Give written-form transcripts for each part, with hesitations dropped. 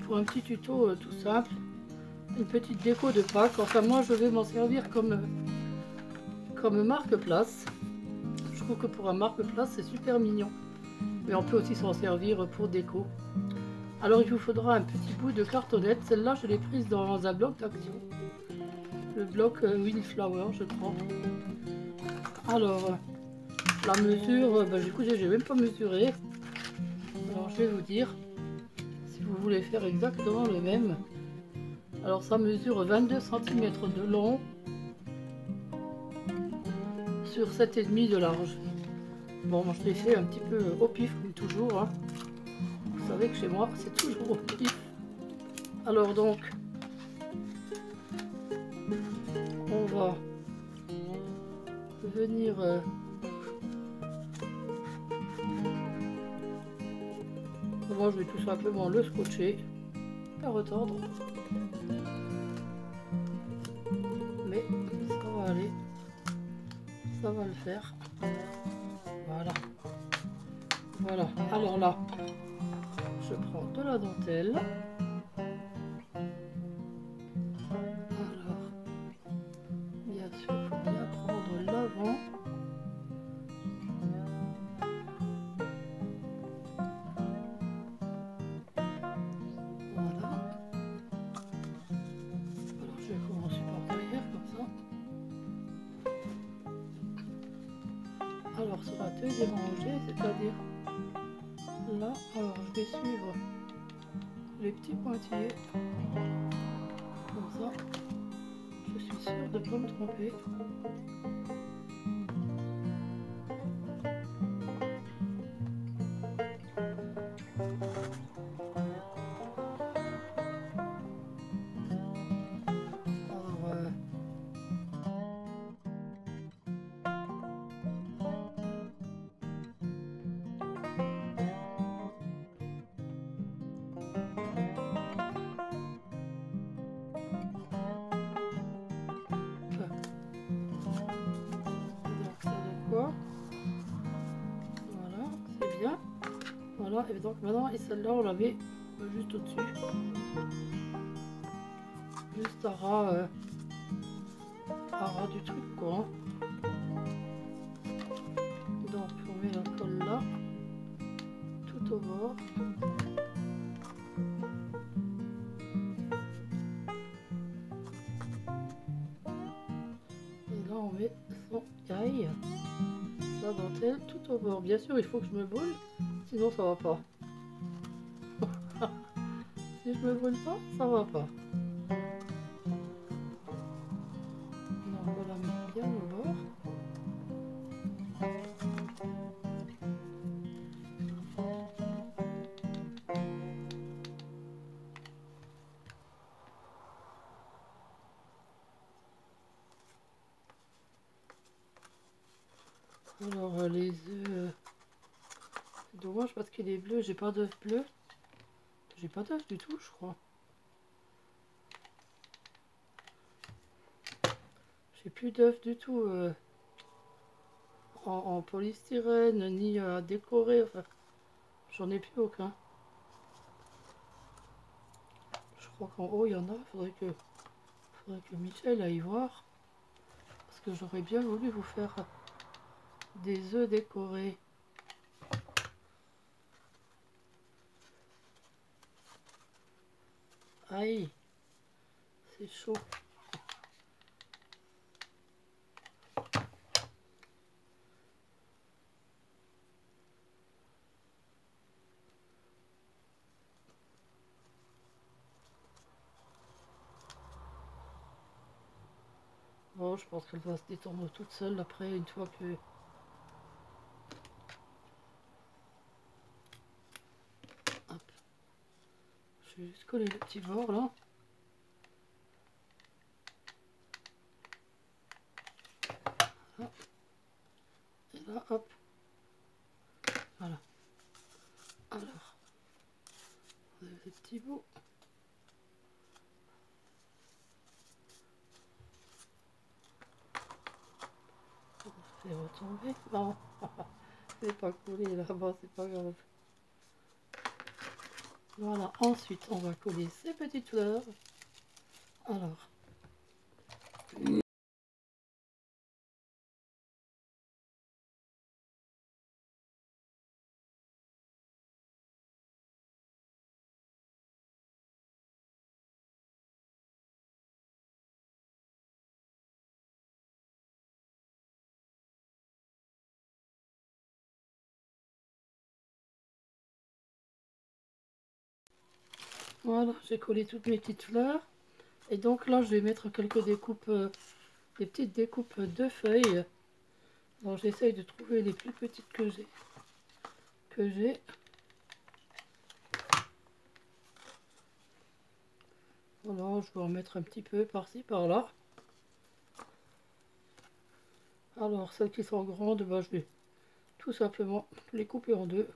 Pour un petit tuto tout simple, une petite déco de Pâques. Enfin moi je vais m'en servir comme marque-place. Je trouve que pour un marque-place c'est super mignon, mais on peut aussi s'en servir pour déco. Alors il vous faudra un petit bout de cartonnette. Celle-là je l'ai prise dans un bloc d'action, le bloc Windflower je crois. Alors la mesure, écoutez, j'ai même pas mesuré, alors je vais vous dire. Vous voulez faire exactement le même. Alors ça mesure 22 cm de long sur 7,5 de large. Bon, moi je l'ai fait un petit peu au pif comme toujours, hein. Vous savez que chez moi c'est toujours au pif. Alors donc on va venir moi je vais tout simplement le scotcher, pas retordre, mais ça va aller, ça va le faire. Voilà, voilà. Alors là je prends de la dentelle. Alors bien sûr il faut bien prendre l'avant. Alors sur la deuxième rangée, c'est-à-dire là, alors je vais suivre les petits pointillés comme ça, je suis sûre de ne pas me tromper. Voilà, c'est bien. Voilà, et donc maintenant, et celle-là, on la met juste au-dessus. Juste à ras du truc, quoi. Donc, on met la colle là, tout au bord. Et là, on met son caille, sa dentelle, tout au bord. Bien sûr, il faut que je me brûle, sinon ça va pas. Si je me brûle pas, ça va pas. Donc, on la met bien au bord. Alors les œufs, c'est dommage parce qu'il est bleu, j'ai pas d'œuf bleu. J'ai pas d'œuf du tout, je crois. J'ai plus d'œuf du tout en polystyrène, ni à décorer, enfin, j'en ai plus aucun. Je crois qu'en haut il y en a, faudrait que Michel aille voir. Parce que j'aurais bien voulu vous faire des œufs décorés. Aïe, c'est chaud. Bon, je pense qu'elle va se détendre toute seule après, une fois que... je vais juste coller le petit bord là. Voilà. Et là, hop. Voilà. Alors, vous avez des petits bouts. On fait retomber. Non, c'est pas collé là-bas, c'est pas grave. Voilà, ensuite on va coller ces petites fleurs. Alors, voilà, j'ai collé toutes mes petites fleurs. Et donc là, je vais mettre quelques découpes, des petites découpes de feuilles. Alors j'essaye de trouver les plus petites que j'ai. Voilà, je vais en mettre un petit peu par-ci, par-là. Alors celles qui sont grandes, bah, je vais tout simplement les couper en deux.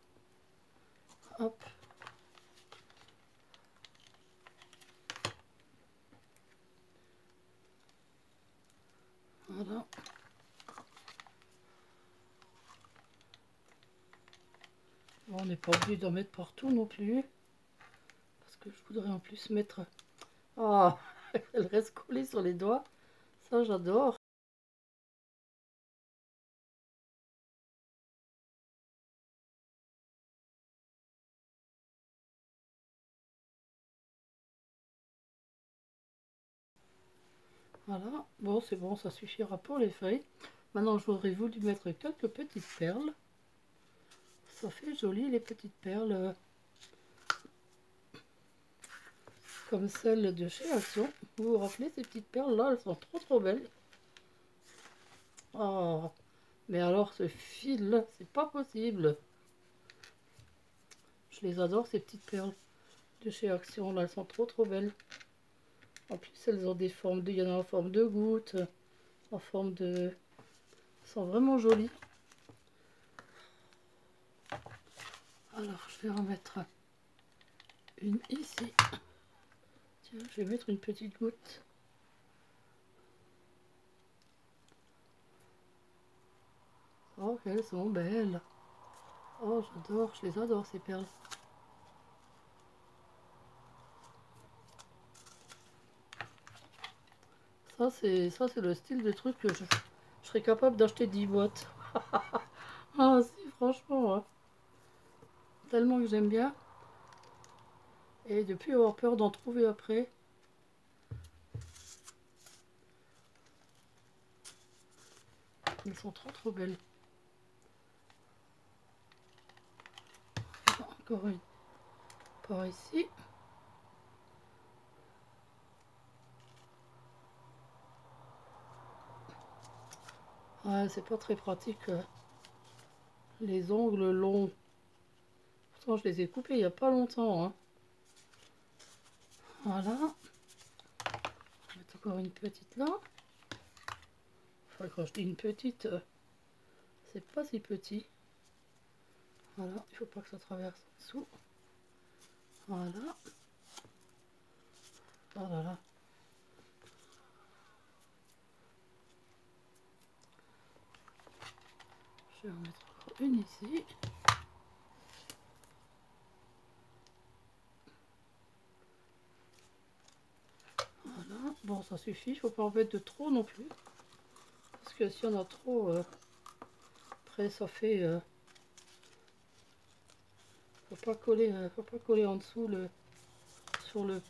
Hop. Voilà. Bon, on n'est pas obligé d'en mettre partout non plus. Parce que je voudrais en plus mettre... Ah, elle reste collée sur les doigts. Ça, j'adore. Voilà. Bon, c'est bon, ça suffira pour les feuilles. Maintenant, j'aurais voulu mettre quelques petites perles. Ça fait joli, les petites perles. Comme celles de chez Action. Vous vous rappelez, ces petites perles-là, elles sont trop belles. Oh, mais alors, ce fil-là, c'est pas possible. Je les adore, ces petites perles de chez Action. Là, elles sont trop belles. En plus, elles ont des formes il y en a en forme de gouttes, en forme de... Elles sont vraiment jolies. Alors, je vais en mettre une ici. Tiens, je vais mettre une petite goutte. Oh, qu'elles sont belles. Oh, j'adore, je les adore, ces perles. Ça, c'est le style de truc que je serais capable d'acheter 10 boîtes. Ah, si, franchement, hein. Tellement que j'aime bien. Et depuis avoir peur d'en trouver après. Elles sont trop belles. Encore une par ici. Ouais, c'est pas très pratique. Les ongles longs. Pourtant, je les ai coupés il n'y a pas longtemps. Hein. Voilà. Je vais mettre encore une petite là. Enfin, quand je dis une petite, c'est pas si petit. Voilà, il faut pas que ça traverse en dessous. Voilà. Oh là là. Je vais en mettre encore une ici. Voilà. Bon, ça suffit. Il faut pas en mettre de trop non plus. Parce que si on a trop, après ça fait... faut pas coller en dessous sur le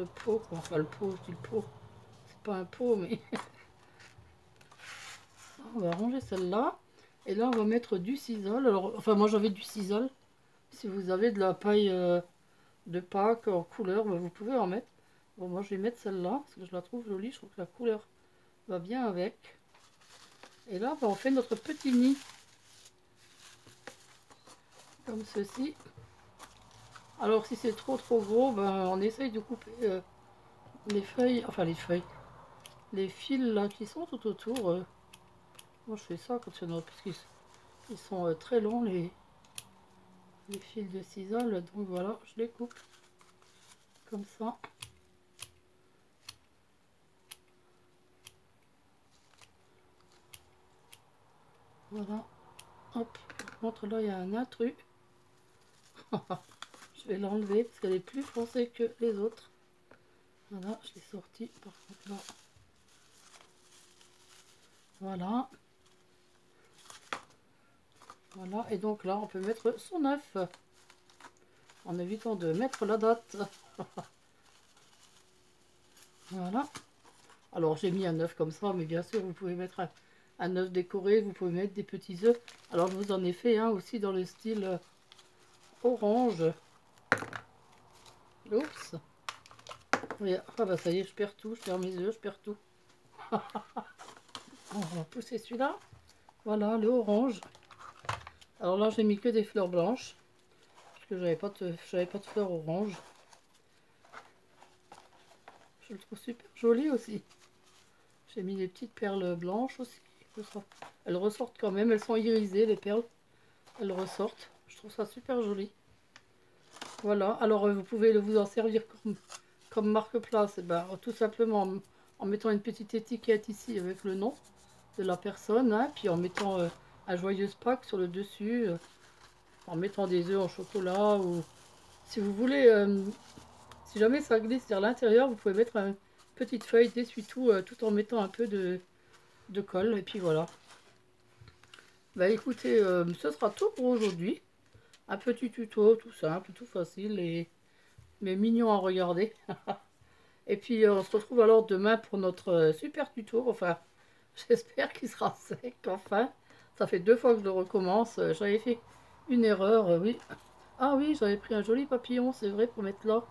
pot, quoi. Enfin le pot, je dis le pot. C'est pas un pot, mais... On va ranger celle-là. Et là, on va mettre du sisal. Alors, enfin, moi, j'avais du sisal. Si vous avez de la paille de Pâques en couleur, ben, vous pouvez en mettre. Bon, moi, je vais mettre celle-là, parce que je la trouve jolie. Je trouve que la couleur va bien avec. Et là, ben, on fait notre petit nid. Comme ceci. Alors si c'est trop gros, ben, on essaye de couper les feuilles, enfin les fils là qui sont tout autour. Moi je fais ça quand il y en a, parce qu'ils sont très longs les fils de sisal, donc voilà, je les coupe comme ça. Voilà, hop, par contre là il y a un intrus. Je vais l'enlever parce qu'elle est plus foncée que les autres. Voilà, je l'ai sorti par contre là. Voilà. Voilà, et donc là on peut mettre son œuf en évitant de mettre la date. Voilà. Alors j'ai mis un œuf comme ça, mais bien sûr vous pouvez mettre un œuf décoré, vous pouvez mettre des petits œufs. Alors je vous en ai fait un aussi dans le style orange. Oups. Oui, ah bah ça y est, je perds tout, je perds mes œufs, je perds tout. On va pousser celui-là. Voilà, le orange. Alors là j'ai mis que des fleurs blanches, parce que j'avais pas de fleurs orange. Je le trouve super joli aussi. J'ai mis des petites perles blanches aussi. Elles ressortent quand même, elles sont irisées les perles. Elles ressortent. Je trouve ça super joli. Voilà, alors vous pouvez vous en servir comme marque-place. Et ben, tout simplement en mettant une petite étiquette ici avec le nom de la personne. Hein, puis en mettant un joyeuse Pâques sur le dessus. En mettant des œufs en chocolat. Ou si vous voulez, si jamais ça glisse vers l'intérieur, vous pouvez mettre une petite feuille d'essuie-tout tout en mettant un peu de colle. Et puis voilà. Bah écoutez, ce sera tout pour aujourd'hui. Un petit tuto tout simple, tout facile mais mignon à regarder. Et puis on se retrouve alors demain pour notre super tuto. Enfin, j'espère qu'il sera sec enfin. Ça fait 2 fois que je le recommence. J'avais fait une erreur, oui. Ah oui, j'avais pris un joli papillon, c'est vrai, pour mettre là.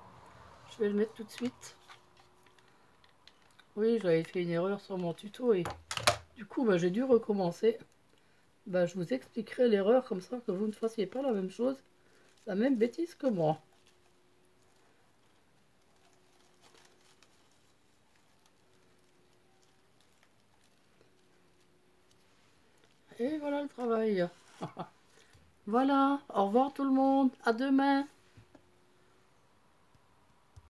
Je vais le mettre tout de suite. Oui, j'avais fait une erreur sur mon tuto et du coup, bah, j'ai dû recommencer. Bah, je vous expliquerai l'erreur comme ça que vous ne fassiez pas la même chose, la même bêtise que moi. Et voilà le travail. Voilà, au revoir tout le monde, à demain.